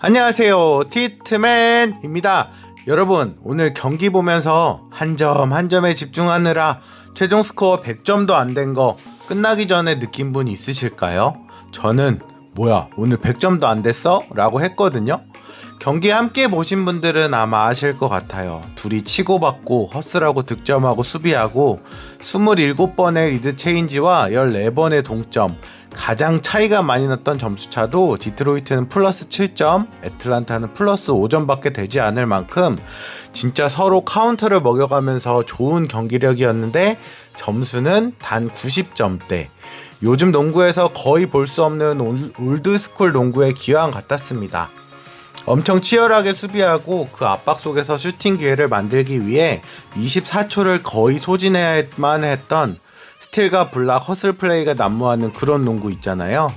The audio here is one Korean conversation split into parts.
안녕하세요, 티트맨입니다. 여러분, 오늘 경기 보면서 한 점 한 점에 집중하느라 최종 스코어 100점도 안 된 거 끝나기 전에 느낀 분 있으실까요? 저는 뭐야 오늘 100점도 안 됐어? 라고 했거든요. 경기 함께 보신 분들은 아마 아실 것 같아요. 둘이 치고받고 허슬하고 득점하고 수비하고 27번의 리드 체인지와 14번의 동점, 가장 차이가 많이 났던 점수차도 디트로이트는 플러스 7점, 애틀란타는 플러스 5점밖에 되지 않을 만큼 진짜 서로 카운터를 먹여가면서 좋은 경기력이었는데 점수는 단 90점대. 요즘 농구에서 거의 볼 수 없는 올드스쿨 농구의 기왕 같았습니다. 엄청 치열하게 수비하고 그 압박 속에서 슈팅 기회를 만들기 위해 24초를 거의 소진해야만 했던 스틸과 블락 허슬 플레이가 난무하는 그런 농구 있잖아요.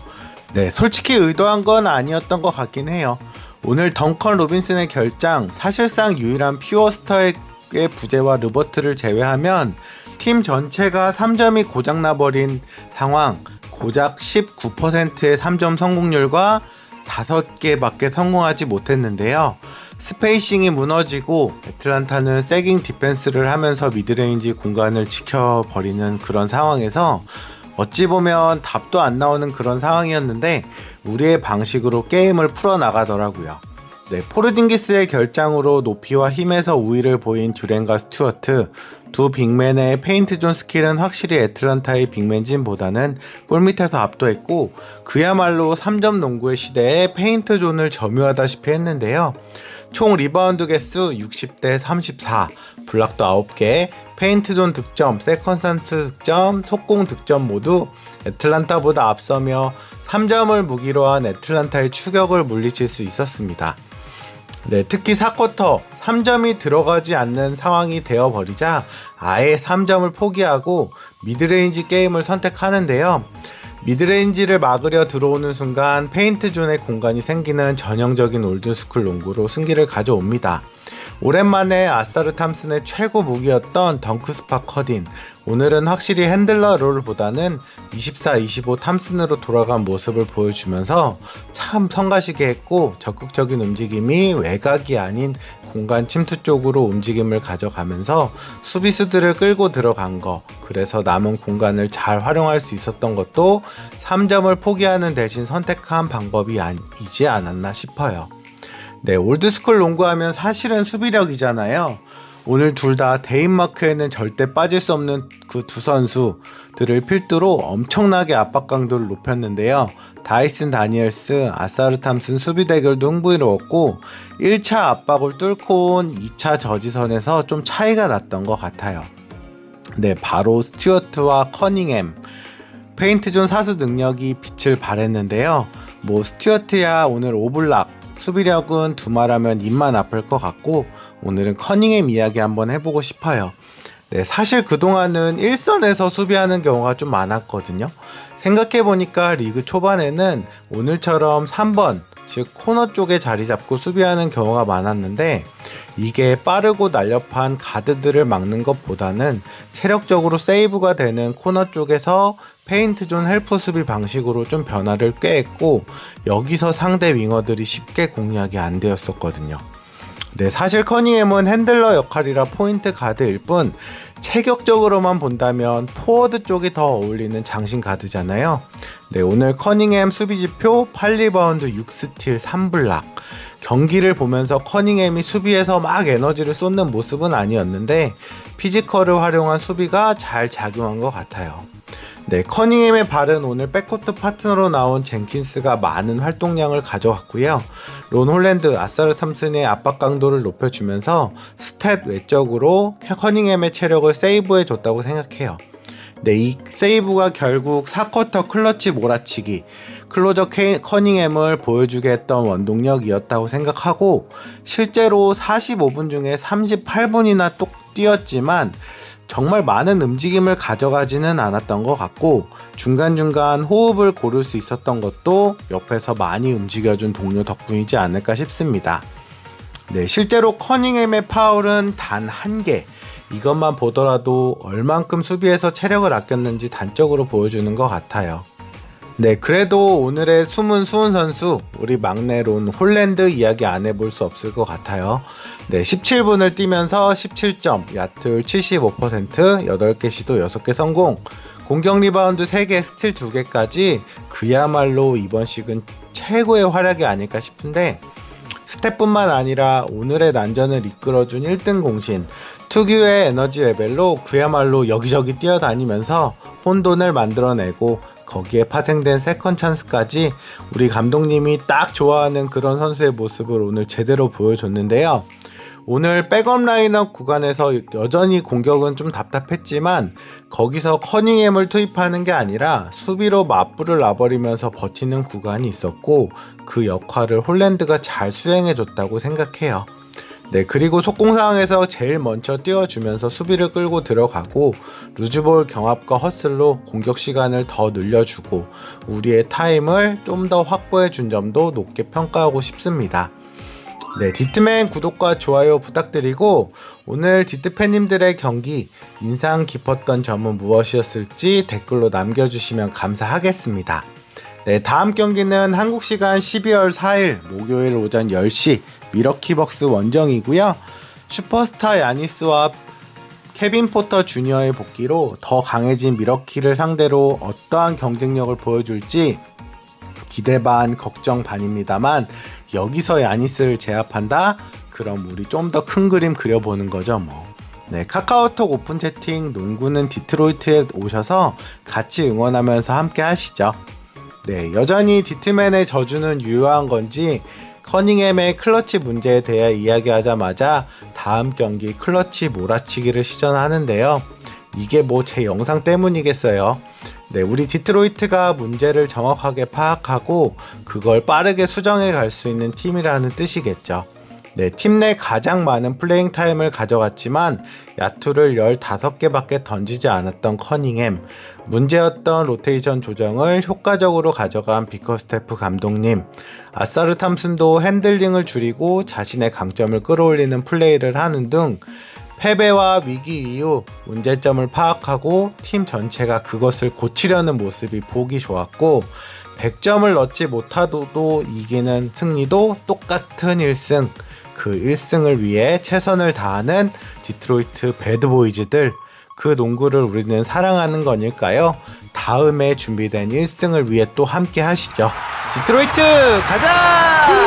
네, 솔직히 의도한 건 아니었던 것 같긴 해요. 오늘 덩컨 로빈슨의 결장, 사실상 유일한 퓨어스터의 부재와 르버트를 제외하면 팀 전체가 3점이 고장나버린 상황, 고작 19%의 3점 성공률과 5개밖에 성공하지 못했는데요. 스페이싱이 무너지고 애틀란타는 세깅 디펜스를 하면서 미드레인지 공간을 지켜버리는 그런 상황에서 어찌 보면 답도 안 나오는 그런 상황이었는데 우리의 방식으로 게임을 풀어나가더라고요. 네, 포르징기스의 결장으로 높이와 힘에서 우위를 보인 듀렌과 스튜어트, 두 빅맨의 페인트 존 스킬은 확실히 애틀란타의 빅맨진보다는 골밑에서 압도했고 그야말로 3점 농구의 시대에 페인트 존을 점유하다시피 했는데요. 총 리바운드 개수 60대 34, 블락도 9개, 페인트 존 득점, 세컨산스 득점, 속공 득점 모두 애틀란타보다 앞서며 3점을 무기로 한 애틀란타의 추격을 물리칠 수 있었습니다. 네, 특히 4쿼터 3점이 들어가지 않는 상황이 되어버리자 아예 3점을 포기하고 미드레인지 게임을 선택하는데요. 미드레인지를 막으려 들어오는 순간 페인트 존의 공간이 생기는 전형적인 올드스쿨 농구로 승기를 가져옵니다. 오랜만에 아사르 탐슨의 최고 무기였던 덩크스파 커딘, 오늘은 확실히 핸들러 롤보다는 24-25 탐슨으로 돌아간 모습을 보여주면서 참 성가시게 했고 적극적인 움직임이 외곽이 아닌 공간 침투 쪽으로 움직임을 가져가면서 수비수들을 끌고 들어간 거, 그래서 남은 공간을 잘 활용할 수 있었던 것도 3점을 포기하는 대신 선택한 방법이 아니지 않았나 싶어요. 네, 올드스쿨 농구하면 사실은 수비력이잖아요. 오늘 둘 다 데인마크에는 절대 빠질 수 없는 그 두 선수들을 필두로 엄청나게 압박 강도를 높였는데요. 다이슨 다니엘스, 아사르 탐슨 수비 대결도 흥미로웠고 1차 압박을 뚫고 온 2차 저지선에서 좀 차이가 났던 것 같아요. 네, 바로 스튜어트와 커닝햄, 페인트존 사수 능력이 빛을 발했는데요. 스튜어트야 오늘 오블락, 수비력은 두말하면 입만 아플 것 같고 오늘은 커닝햄 이야기 한번 해보고 싶어요. 네, 사실 그동안은 1선에서 수비하는 경우가 좀 많았거든요. 생각해보니까 리그 초반에는 오늘처럼 3번, 즉 코너 쪽에 자리 잡고 수비하는 경우가 많았는데 이게 빠르고 날렵한 가드들을 막는 것보다는 체력적으로 세이브가 되는 코너 쪽에서 페인트 존 헬프 수비 방식으로 좀 변화를 꾀했고 여기서 상대 윙어들이 쉽게 공략이 안 되었었거든요. 네, 사실 커닝햄은 핸들러 역할이라 포인트 가드일 뿐 체격적으로만 본다면 포워드 쪽이 더 어울리는 장신 가드잖아요. 네, 오늘 커닝햄 수비지표 8리바운드 6스틸 3블락. 경기를 보면서 커닝햄이 수비에서 막 에너지를 쏟는 모습은 아니었는데 피지컬을 활용한 수비가 잘 작용한 것 같아요. 네, 커닝햄의 발은 오늘 백코트 파트너로 나온 젠킨스가 많은 활동량을 가져갔고요. 론 홀랜드, 아사르 탐슨의 압박 강도를 높여주면서 스탯 외적으로 커닝햄의 체력을 세이브해 줬다고 생각해요. 네, 이 세이브가 결국 4쿼터 클러치 몰아치기, 클로저 커닝햄을 보여주게 했던 원동력이었다고 생각하고 실제로 45분 중에 38분이나 또 뛰었지만 정말 많은 움직임을 가져가지는 않았던 것 같고 중간중간 호흡을 고를 수 있었던 것도 옆에서 많이 움직여준 동료 덕분이지 않을까 싶습니다. 네, 실제로 커닝햄의 파울은 단 1개, 이것만 보더라도 얼만큼 수비에서 체력을 아꼈는지 단적으로 보여주는 것 같아요. 네, 그래도 오늘의 숨은 수훈 선수, 우리 막내 론 홀랜드 이야기 안 해볼 수 없을 것 같아요. 네, 17분을 뛰면서 17점, 야투율 75%, 8개 시도 6개 성공, 공격 리바운드 3개, 스틸 2개까지 그야말로 이번 시즌 최고의 활약이 아닐까 싶은데, 스텝뿐만 아니라 오늘의 난전을 이끌어준 1등 공신, 특유의 에너지 레벨로 그야말로 여기저기 뛰어다니면서 혼돈을 만들어내고 거기에 파생된 세컨 찬스까지 우리 감독님이 딱 좋아하는 그런 선수의 모습을 오늘 제대로 보여줬는데요. 오늘 백업 라인업 구간에서 여전히 공격은 좀 답답했지만 거기서 커닝햄을 투입하는 게 아니라 수비로 맞불을 놔버리면서 버티는 구간이 있었고 그 역할을 홀랜드가 잘 수행해줬다고 생각해요. 네, 그리고 속공 상황에서 제일 먼저 띄워주면서 수비를 끌고 들어가고 루즈볼 경합과 허슬로 공격 시간을 더 늘려주고 우리의 타임을 좀 더 확보해준 점도 높게 평가하고 싶습니다. 네, 디트맨 구독과 좋아요 부탁드리고 오늘 디트팬님들의 경기 인상 깊었던 점은 무엇이었을지 댓글로 남겨주시면 감사하겠습니다. 네, 다음 경기는 한국 시간 12월 4일 목요일 오전 10시 미러키벅스 원정이고요. 슈퍼스타 야니스와 케빈 포터 주니어의 복귀로 더 강해진 미러키를 상대로 어떠한 경쟁력을 보여줄지 기대 반 걱정 반입니다만 여기서 야니스를 제압한다? 그럼 우리 좀 더 큰 그림 그려보는 거죠 뭐. 네, 카카오톡 오픈 채팅 농구는 디트로이트에 오셔서 같이 응원하면서 함께 하시죠. 네, 여전히 디트맨의 저주는 유효한 건지 커닝햄의 클러치 문제에 대해 이야기하자마자 다음 경기 클러치 몰아치기를 시전하는데요. 이게 뭐 제 영상 때문이겠어요. 네, 우리 디트로이트가 문제를 정확하게 파악하고 그걸 빠르게 수정해 갈 수 있는 팀이라는 뜻이겠죠. 네, 팀 내 가장 많은 플레잉 타임을 가져갔지만 야투를 15개밖에 던지지 않았던 커닝햄, 문제였던 로테이션 조정을 효과적으로 가져간 비커스테프 감독님, 아사르 탐슨도 핸들링을 줄이고 자신의 강점을 끌어올리는 플레이를 하는 등 패배와 위기 이후 문제점을 파악하고 팀 전체가 그것을 고치려는 모습이 보기 좋았고 100점을 넣지 못하도 이기는 승리도 똑같은 1승, 그 1승을 위해 최선을 다하는 디트로이트 배드보이즈들, 그 농구를 우리는 사랑하는 거니까요. 다음에 준비된 1승을 위해 또 함께 하시죠. 디트로이트 가자!